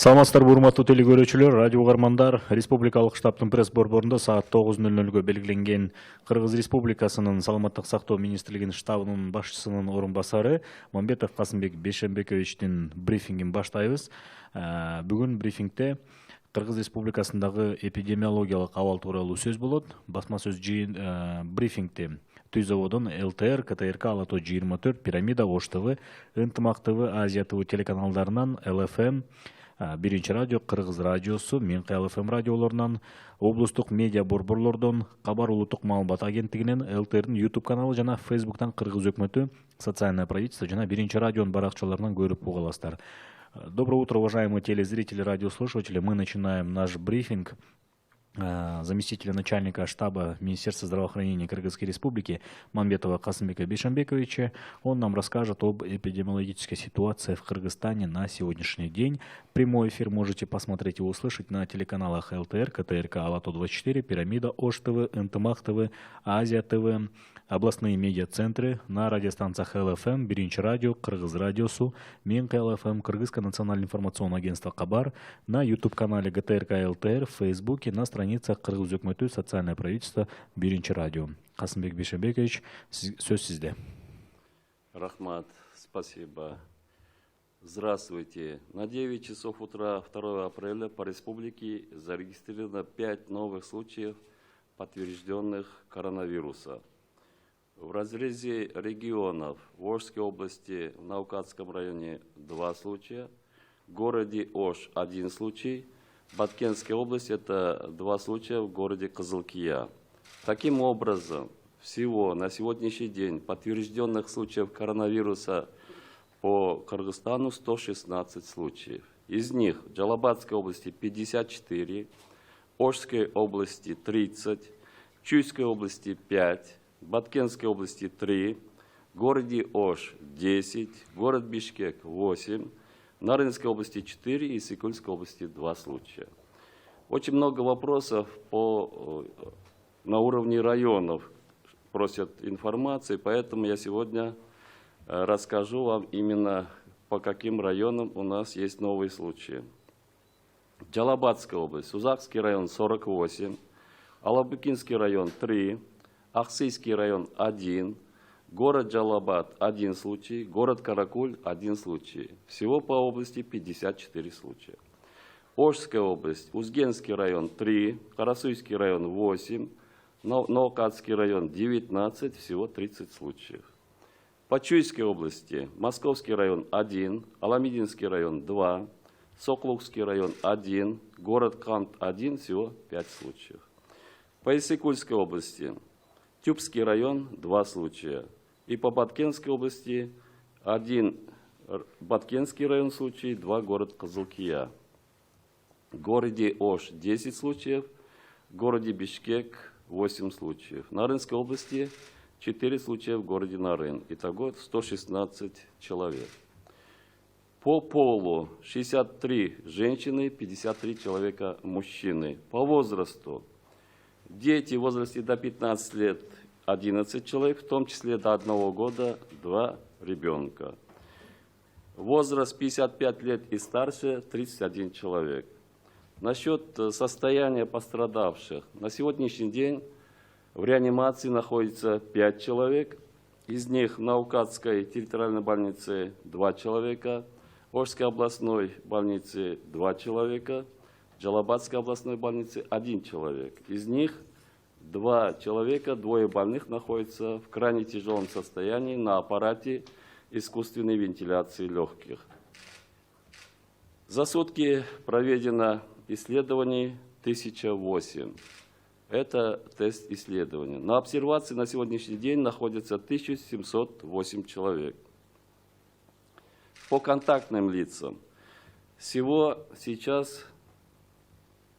Саламатсыздарбы, урматтуу телекөрүүчүлөр, радио угармандар. Республикалык штабтын пресс борборунда саат 9:00 белгиленген Кыргыз Республикасынын саламаттык сактоо министрлигинин штабынын башчысынын орун басары Мамбетов Касымбек Бейшембековичтин брифингин баштайбыз. Бүгүн брифингде Кыргыз Республикасындагы эпидемиологиялык абал тууралуу сөз болот. Басма сөз брифингде Түй заводун ЛТР, КТРК, Алато 24, Пирамида, Ош ТВ, Ынтымак ТВ, Азия ТВ телеканалдарынан, ЛФМ, Биринчи радио, Кыргыз радиосу, Минкы ЛФМ радиолорунан, облустук медиа борборлордон, Кабар улуттук маалымат агенттигинен, ЛТРдин YouTube каналы жана Facebooктан Кыргыз өкмөтү, социальное правительство жана Биринчи радионун баракчаларынан көрүп уга аласыздар. Доброе утро, уважаемые телезрители, радиослушатели. Мы начинаем наш брифинг заместителя начальника штаба Министерства здравоохранения Кыргызской Республики Мамбетова Касымбека Бейшембековича. Он нам расскажет об эпидемиологической ситуации в Кыргызстане на сегодняшний день. Прямой эфир можете посмотреть и услышать на телеканалах ЛТР, КТРК, Алато 24, Пирамида, Ош ТВ, Ынтымак ТВ, Азия ТВ, областные медиацентры на радиостанциях ЛФМ, Биринчи радио, Кыргыз радиосу, Минкы ЛФМ, Кыргызское национальное информационное агентство Кабар, на YouTube-канале ГТРК ЛТР, в Фейсбуке, на страницах Кыргыз өкмөтү, социальное правительство, Биринчи радио. Касымбек Бейшембекович, сөз сизде. Рахмат, спасибо. Здравствуйте. На 9 часов утра 2 апреля по республике зарегистрировано 5 новых случаев подтвержденных коронавируса. В разрезе регионов в Ошской области, в Наукатском районе 2 случая, в городе Ош 1 случай, в Баткенской области это 2 случая, в городе Кызылкия. Таким образом, всего на сегодняшний день подтвержденных случаев коронавируса по Кыргызстану 116 случаев. Из них в Джалабадской области 54, Ошской области 30, Чуйской области 5, Баткенской области 3, в городе Ош 10, город Бишкек 8, Нарынской области 4 и Сыкульской области 2 случая. Очень много вопросов на уровне районов просят информации, поэтому я сегодня расскажу вам именно по каким районам у нас есть новые случаи. Джалабадская область, Сузакский район 48, Алабыкинский район 3, Ахсыйский район 1, город Джалабад 1 случай, город Каракуль 1 случай. Всего по области 54 случая. Ошская область, Узгенский район 3, Карасуйский район 8, Наукатский район 19, всего 30 случаев. По Чуйской области, Московский район 1, Аламидинский район 2, Соколовский район 1, город Кант 1, всего 5 случаев. По Иссыкульской области, Тюбский район 2 случая. И по Баткенской области 1 Баткенский район случай, 2 город Кызылкия. В городе Ош 10 случаев, в городе Бишкек 8 случаев. В Нарынской области 4 случая в городе Нарын. Итого 116 человек. По полу 63 женщины, 53 человека мужчины. По возрасту дети в возрасте до 15 лет 11 человек, в том числе до 1 года 2 ребенка. Возраст 55 лет и старше 31 человек. Насчет состояния пострадавших. На сегодняшний день в реанимации находится 5 человек. Из них в Наукатской территориальной больнице 2 человека, в Ошской областной больнице 2 человека, в Джалабадской областной больнице 1 человек. Из них 2 человека, 2 больных находятся в крайне тяжелом состоянии на аппарате искусственной вентиляции легких. За сутки проведено исследований 1008. Это тест исследования. На обсервации на сегодняшний день находится 1708 человек. По контактным лицам всего сейчас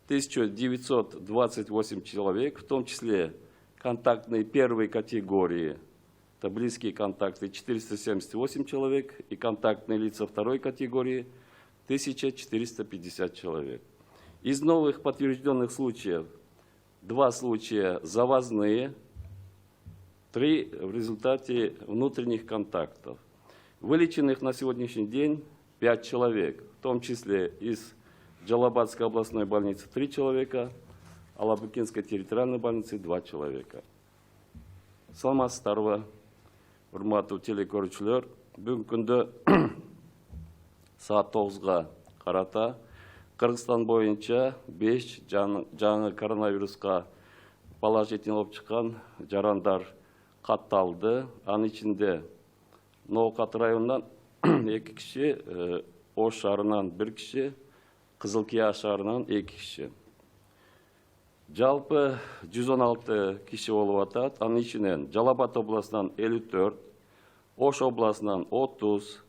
1928 человек, в том числе контактные первой категории, это близкие контакты 478 человек, и контактные лица второй категории 1450 человек. Из новых подтвержденных случаев 2 случая завозные, 3 в результате внутренних контактов. Вылеченных на сегодняшний день 5 человек, в том числе из Джалабадской областной больницы 3 человека, Алабыкинской территориальной больницы 2 человека. Саламатсыздарбы, урматтуу телекөрүүчүлөр, бүгүнкү күндө саат 9-га карата Кыргызстан боюнча 5 жаңы коронавируска положительный болуп чыккан жарандар катталды. Анын ичинде Ноокат районунан 2 киши, Ош шаарынан 1 киши, Кызыл Кия шаарынан 2 киши. Жалпы 116 киши болуп атат. Анын ичинен Жалал-Абад областынан 54, Ош областынан 30,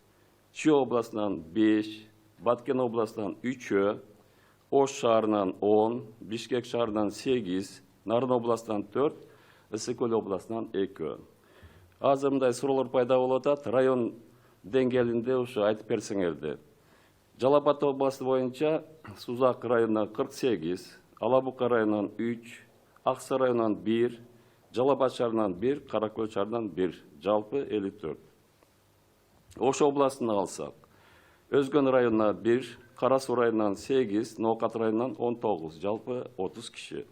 Чүй областынан 5, Баткен областынан 3, Ош шаарынан 10, Бишкек шаарынан 8, Нарын областынан 4, Ысык-Көл областынан 2. Азыр мындай суроолор пайда болуп атат. Район деңгээлинде ушу айтып берсеңерди. Жалал-Абад областы боюнча Сузак районунан 48, Алабука районунан 3, Аксай районунан 1, Жалал-Абад шаарынан 1, Каракөл шаарынан 1, жалпы 54. Ош областын алсак, Өзгөн районунан 1, Кара Суу районунан 8, Ноокат районунан 19, жалпы 30 киши.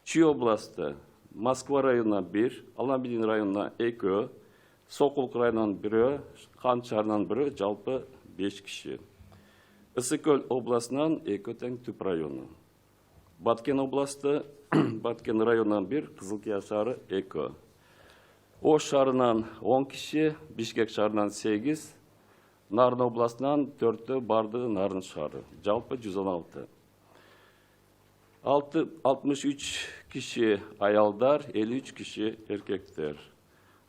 Чүй областы, Москва районунан 1, Аламбидин районунан 2, Сокулук районунан 1, Кан шаарынан 1, жалпы 5 киши. Ысык-Көл областынан 2 тең Түп району. Баткен областы, Баткен районунан 1, Кызыл Кия шаары 2. Ош шаарынан 10 киши, Бишкек шаарынан 8, Нарын областынан 4 бардыгы Нарын шаары, жалпы 116. 63 киши аялдар, 53 киши эркектер.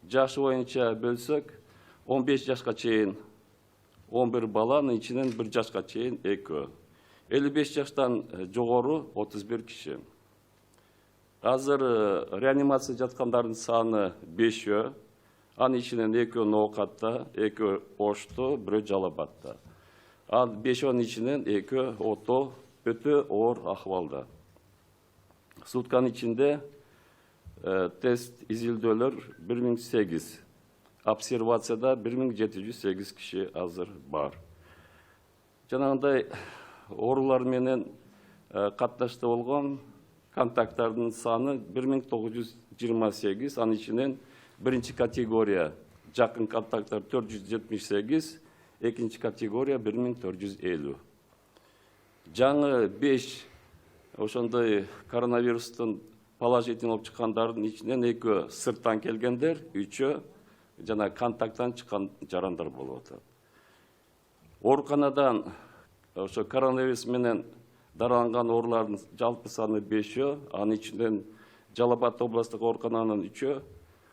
Жашы боюнча бөлсөк, 15 жашка чейин 11 баланын ичинен 1 жашка чейин 2. 55 жаштан жогору 31 киши. Азыр реанимация жаткандардын саны 5. Анын ичинен 2 Ноокатта, 2 Ошто, 1 Жалал-Абадта. Ал 5 ичинен 2 ото өтө оор акыбалда. Сутканын ичинде тест изилдөөлөр 1008, обсервацияда 1708 киши азыр бар. Жанагындай оорулар менен катташта болгон контакттардын саны 1928, анын ичинен биринчи категория жакын контакттар 478, экинчи категория 1450. Жаңы 5 ошондой коронавирустун положительный болуп чыккандардын ичинен 2 сырттан келгендер, 3 жана контакттан чыккан жарандар болуп атат. Ооруканадан ошо коронавирус менен дараланган оорулардын жалпы саны 5, анын ичинен Жалал-Абад областтык оорукананын 3,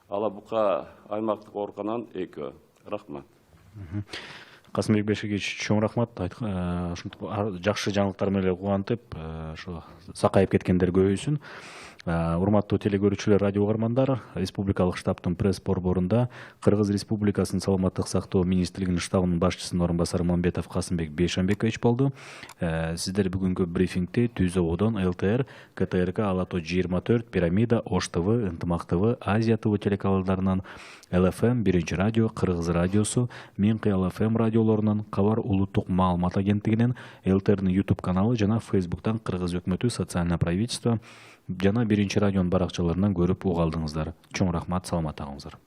Алабука аймактык оорукананын 2. Рахмат. Касымбек Бешиевич, чоң рахмат. Жакшы жаңылыктар менен кубантып, ошо сакайып кеткендер көбөйсүн. Урматтуу телекөрүүчүлөр, радио угармандар, Республикалык штабтын пресс борборунда Кыргыз Республикасынын саламаттык сактоо министрлигинин штабынын башчысынын орун басары Мамбетов Касымбек Бейшанбекович болду. Сиздер бүгүнкү брифингде Түз Ободон, ЛТР, КТРК, Алато 24, Пирамида, Ош ТВ, Ынтымак ТВ, Азия ТВ телеканалдарынан, ЛФМ, Биринчи радио, Кыргыз радиосу, Минки ЛФМ радиолорунан, Кабар улуттук маалымат агенттигинен, ЛТРнын YouTube каналы жана Facebooктан Кыргыз өкмөтү социальное правительство жана Биринчи радионун баракчаларынан көрүп угалдыңыздар. Чоң рахмат, саламат агыңыздар.